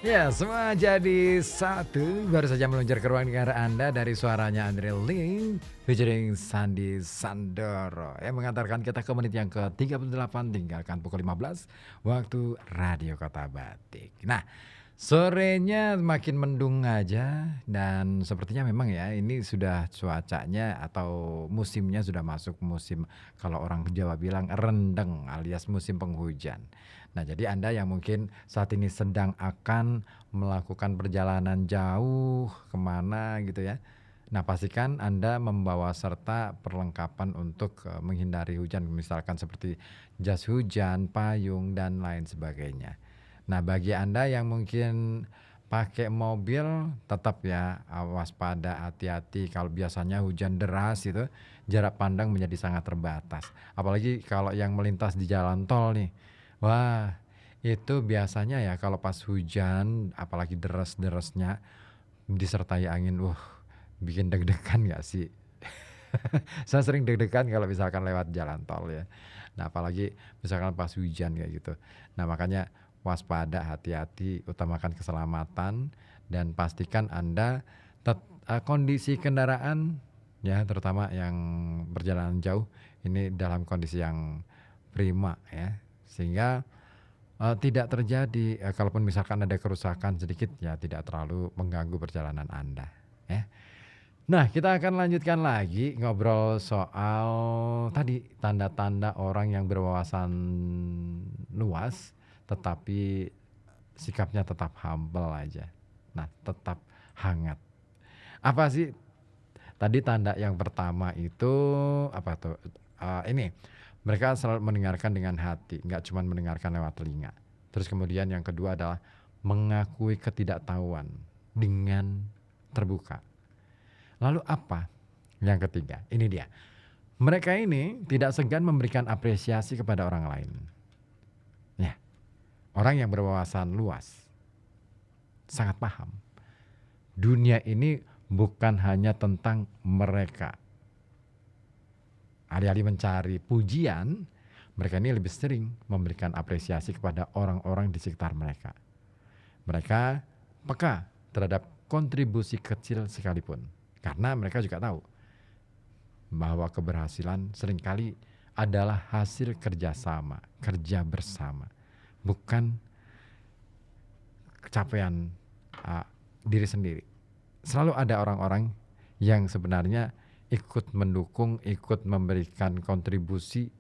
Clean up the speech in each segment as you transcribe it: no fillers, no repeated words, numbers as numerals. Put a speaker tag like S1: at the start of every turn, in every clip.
S1: Ya, semua jadi satu. Baru saja meluncur ke ruang dengar Anda dari suaranya Andre Ling featuring Sandi Sandoro yang mengantarkan kita ke menit yang ke-38 tinggalkan pukul 15 waktu Radio Kota Batik. Nah, sorenya makin mendung aja dan sepertinya memang ya ini sudah cuacanya atau musimnya sudah masuk musim kalau orang Jawa bilang rendeng alias musim penghujan. Nah, jadi Anda yang mungkin saat ini sedang akan melakukan perjalanan jauh kemana gitu ya. Nah, pastikan Anda membawa serta perlengkapan untuk menghindari hujan, misalkan seperti jas hujan, payung, dan lain sebagainya. Nah, bagi Anda yang mungkin pakai mobil, tetap ya waspada, hati-hati. Kalau biasanya hujan deras itu, jarak pandang menjadi sangat terbatas. Apalagi kalau yang melintas di jalan tol nih. Wah, itu biasanya ya kalau pas hujan, apalagi deres-deresnya disertai angin, bikin deg-degan nggak sih? Saya sering deg-degan kalau misalkan lewat jalan tol ya. Nah, apalagi misalkan pas hujan kayak gitu. Nah, makanya waspada, hati-hati, utamakan keselamatan dan pastikan Anda kondisi kendaraan ya, terutama yang perjalanan jauh ini dalam kondisi yang prima ya. Sehingga tidak terjadi, kalaupun misalkan ada kerusakan sedikit ya tidak terlalu mengganggu perjalanan Anda ya. Nah, kita akan lanjutkan lagi ngobrol soal tadi tanda-tanda orang yang berwawasan luas tetapi sikapnya tetap humble aja. Nah, tetap hangat. Apa sih tadi tanda yang pertama itu apa tuh? Ini mereka selalu mendengarkan dengan hati, nggak cuma mendengarkan lewat telinga. Terus kemudian yang kedua adalah mengakui ketidaktahuan dengan terbuka. Lalu apa? Yang ketiga, ini dia. Mereka ini tidak segan memberikan apresiasi kepada orang lain. Ya, orang yang berwawasan luas sangat paham. Dunia ini bukan hanya tentang mereka. Alih-alih mencari pujian, mereka ini lebih sering memberikan apresiasi kepada orang-orang di sekitar mereka. Mereka peka terhadap kontribusi kecil sekalipun. Karena mereka juga tahu bahwa keberhasilan seringkali adalah hasil kerjasama, kerja bersama, bukan capaian diri sendiri. Selalu ada orang-orang yang sebenarnya ikut mendukung, ikut memberikan kontribusi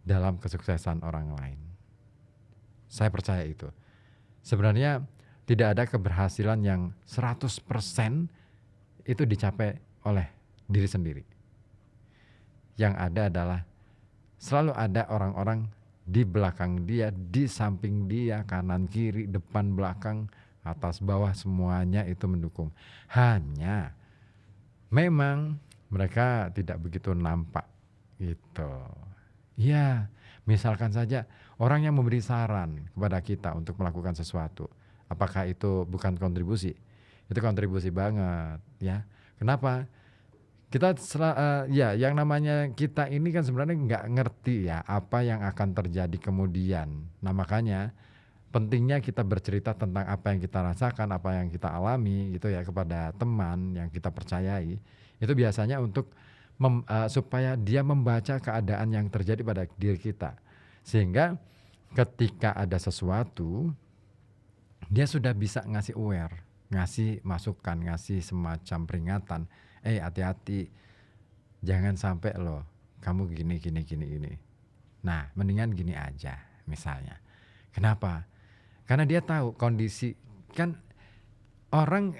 S1: dalam kesuksesan orang lain. Saya percaya itu. Sebenarnya tidak ada keberhasilan yang 100% itu dicapai oleh diri sendiri. Yang ada adalah selalu ada orang-orang di belakang dia, di samping dia, kanan, kiri, depan, belakang, atas, bawah, semuanya itu mendukung. Hanya memang mereka tidak begitu nampak gitu. Ya, misalkan saja orang yang memberi saran kepada kita untuk melakukan sesuatu. Apakah itu bukan kontribusi? Itu kontribusi banget ya. Kenapa? Kita ya yang namanya kita ini kan sebenarnya nggak ngerti ya apa yang akan terjadi kemudian. Nah, makanya pentingnya kita bercerita tentang apa yang kita rasakan, apa yang kita alami gitu ya kepada teman yang kita percayai. Itu biasanya untuk supaya dia membaca keadaan yang terjadi pada diri kita. Sehingga ketika ada sesuatu dia sudah bisa ngasih aware, ngasih masukan, ngasih semacam peringatan. Hati-hati, jangan sampai loh kamu gini. Nah, mendingan gini aja misalnya. Kenapa? Karena dia tahu kondisi kan orang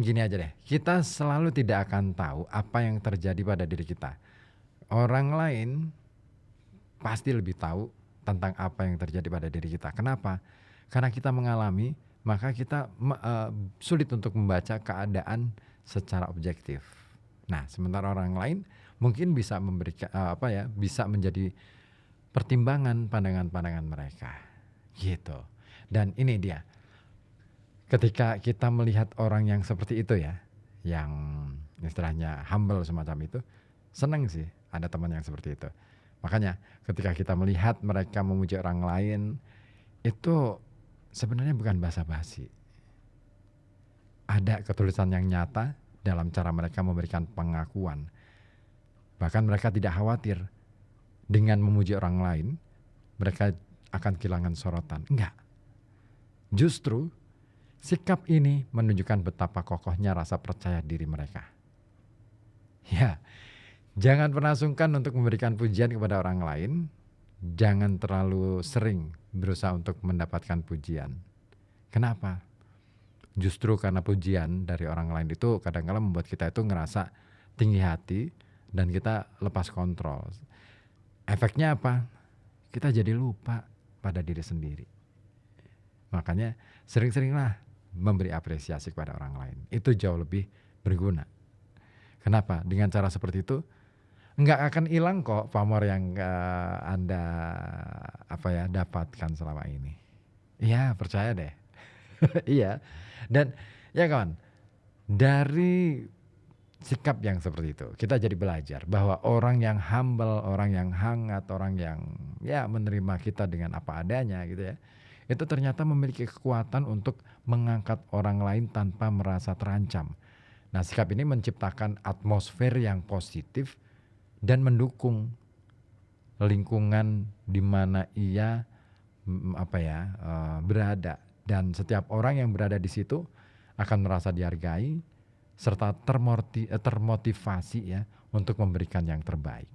S1: gini aja deh. Kita selalu tidak akan tahu apa yang terjadi pada diri kita. Orang lain pasti lebih tahu tentang apa yang terjadi pada diri kita. Kenapa? Karena kita mengalami, maka kita sulit untuk membaca keadaan secara objektif. Nah, sementara orang lain mungkin bisa memberikan bisa menjadi pertimbangan pandangan-pandangan mereka. Gitu. Dan ini dia. Ketika kita melihat orang yang seperti itu ya, yang istilahnya humble semacam itu, senang sih ada teman yang seperti itu. Makanya ketika kita melihat mereka memuji orang lain, itu sebenarnya bukan basa-basi. ada ketulusan yang nyata dalam cara mereka memberikan pengakuan. Bahkan mereka tidak khawatir dengan memuji orang lain, mereka akan kehilangan sorotan. Enggak. Justru sikap ini menunjukkan betapa kokohnya rasa percaya diri mereka. Ya, jangan pernah sungkan untuk memberikan pujian kepada orang lain. Jangan terlalu sering berusaha untuk mendapatkan pujian. Kenapa? Justru karena pujian dari orang lain itu kadang-kadang membuat kita itu ngerasa tinggi hati dan kita lepas kontrol. Efeknya apa? Kita jadi lupa pada diri sendiri. Makanya sering-seringlah memberi apresiasi kepada orang lain. Itu jauh lebih berguna. Kenapa? Dengan cara seperti itu nggak akan hilang kok pamor yang Anda dapatkan selama ini. Iya, percaya deh. Iya. Dan ya kawan, dari sikap yang seperti itu kita jadi belajar bahwa orang yang humble, orang yang hangat, orang yang menerima kita dengan apa adanya gitu ya, itu ternyata memiliki kekuatan untuk mengangkat orang lain tanpa merasa terancam. Nah, sikap ini menciptakan atmosfer yang positif dan mendukung lingkungan di mana ia berada, dan setiap orang yang berada di situ akan merasa dihargai serta termotivasi ya untuk memberikan yang terbaik.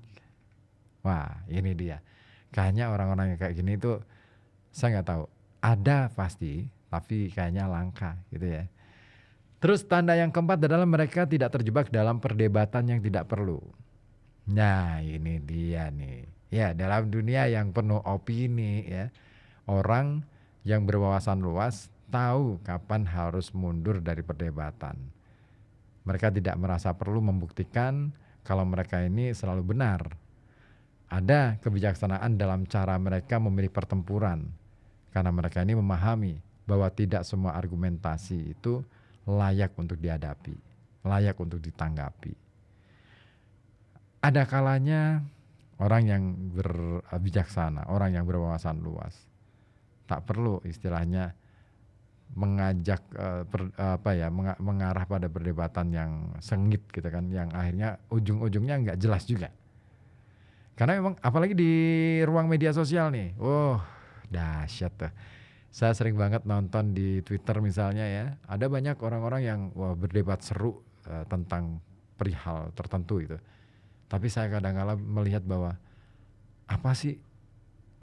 S1: Wah, ini dia. Kayaknya orang-orang yang kayak gini itu saya nggak tahu. Ada pasti, tapi kayaknya langka gitu ya. Terus tanda yang keempat adalah mereka tidak terjebak dalam perdebatan yang tidak perlu. Nah, ini dia nih. Ya, dalam dunia yang penuh opini ya, orang yang berwawasan luas tahu kapan harus mundur dari perdebatan. Mereka tidak merasa perlu membuktikan kalau mereka ini selalu benar. Ada kebijaksanaan dalam cara mereka memilih pertempuran, karena mereka ini memahami bahwa tidak semua argumentasi itu layak untuk dihadapi, layak untuk ditanggapi. Ada kalanya orang yang berbijaksana, orang yang berwawasan luas, tak perlu istilahnya mengajak mengarah pada perdebatan yang sengit gitu kan, yang akhirnya ujung-ujungnya nggak jelas juga. Karena memang apalagi di ruang media sosial nih, dahsyat tuh. Saya sering banget nonton di Twitter misalnya ya, ada banyak orang-orang yang berdebat seru tentang perihal tertentu itu. Tapi saya kadang-kadang melihat bahwa apa sih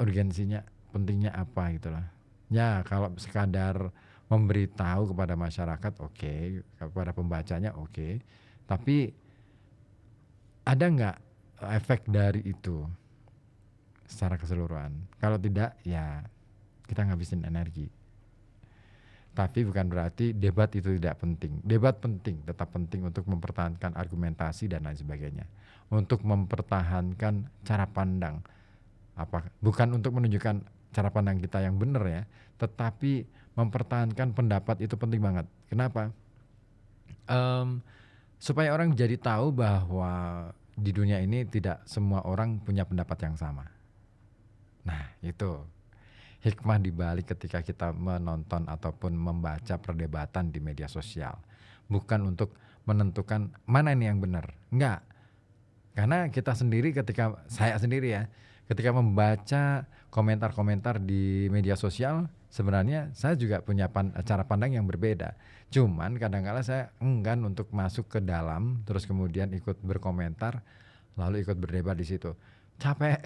S1: urgensinya, pentingnya apa gitu lah. Ya kalau sekadar memberitahu kepada masyarakat oke, kepada pembacanya oke. Tapi ada nggak efek dari itu secara keseluruhan? Kalau tidak ya kita ngabisin energi. Tapi bukan berarti debat itu tidak penting. Debat penting, tetap penting untuk mempertahankan argumentasi dan lain sebagainya. Untuk mempertahankan cara pandang. Bukan untuk menunjukkan cara pandang kita yang benar ya, tetapi mempertahankan pendapat itu penting banget. Kenapa? Supaya orang jadi tahu bahwa di dunia ini tidak semua orang punya pendapat yang sama. Nah, itu hikmah dibalik ketika kita menonton ataupun membaca perdebatan di media sosial. Bukan untuk menentukan mana ini yang benar. Enggak. Karena saya sendiri ya, ketika membaca komentar-komentar di media sosial, sebenarnya saya juga punya cara pandang yang berbeda. Cuman kadang-kala saya enggan untuk masuk ke dalam, terus kemudian ikut berkomentar, lalu ikut berdebat di situ. Capek.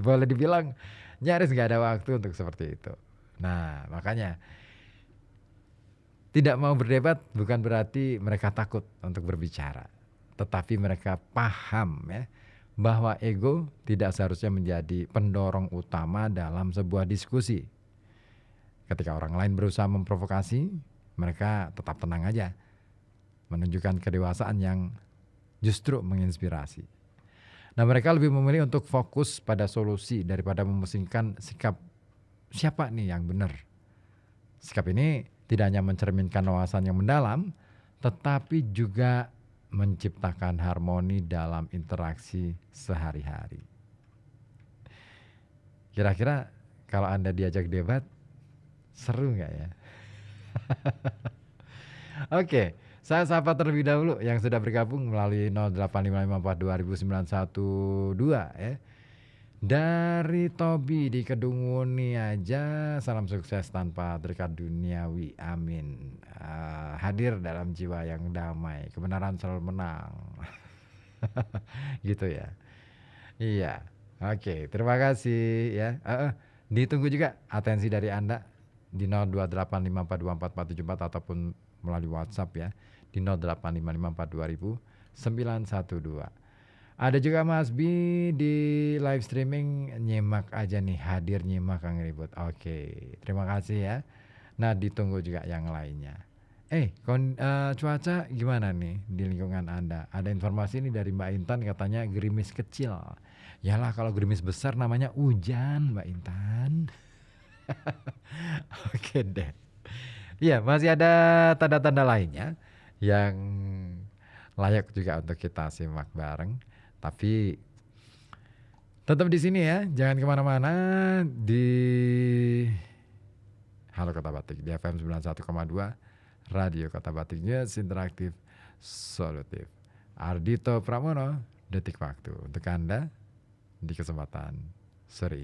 S1: Boleh dibilang nyaris gak ada waktu untuk seperti itu. Nah, makanya tidak mau berdebat bukan berarti mereka takut untuk berbicara, tetapi mereka paham ya bahwa ego tidak seharusnya menjadi pendorong utama dalam sebuah diskusi. Ketika orang lain berusaha memprovokasi, mereka tetap tenang aja, menunjukkan kedewasaan yang justru menginspirasi. Nah, mereka lebih memilih untuk fokus pada solusi daripada memusingkan sikap siapa nih yang benar. Sikap ini tidak hanya mencerminkan wawasan yang mendalam, tetapi juga menciptakan harmoni dalam interaksi sehari-hari. Kira-kira kalau Anda diajak debat, seru nggak ya? Oke, saya sapa terlebih dahulu yang sudah bergabung melalui 0855420912 ya. Dari Tobi di Kedunguni aja, salam sukses tanpa terikat duniawi, amin. Hadir dalam jiwa yang damai, kebenaran selalu menang. Gitu ya. Iya. Oke, terima kasih ya. Ditunggu juga atensi dari Anda di 0285424474 ataupun melalui WhatsApp ya di 0855420912. Ada juga Mas Bi di live streaming, nyimak aja nih, hadir nyimak Kang Ribut. Oke, terima kasih ya. Nah, ditunggu juga yang lainnya. Cuaca gimana nih di lingkungan Anda? Ada informasi nih dari Mbak Intan katanya gerimis kecil. Yalah kalau gerimis besar namanya hujan, Mbak Intan. Oke deh. Iya, masih ada tanda-tanda lainnya yang layak juga untuk kita simak bareng. Tapi tetap di sini ya, jangan kemana-mana di Halo Kota Batik di FM 91,2 Radio Kota Batik News Interaktif Solutif. Ardito Pramono, Detik Waktu untuk Anda di kesempatan sore ini.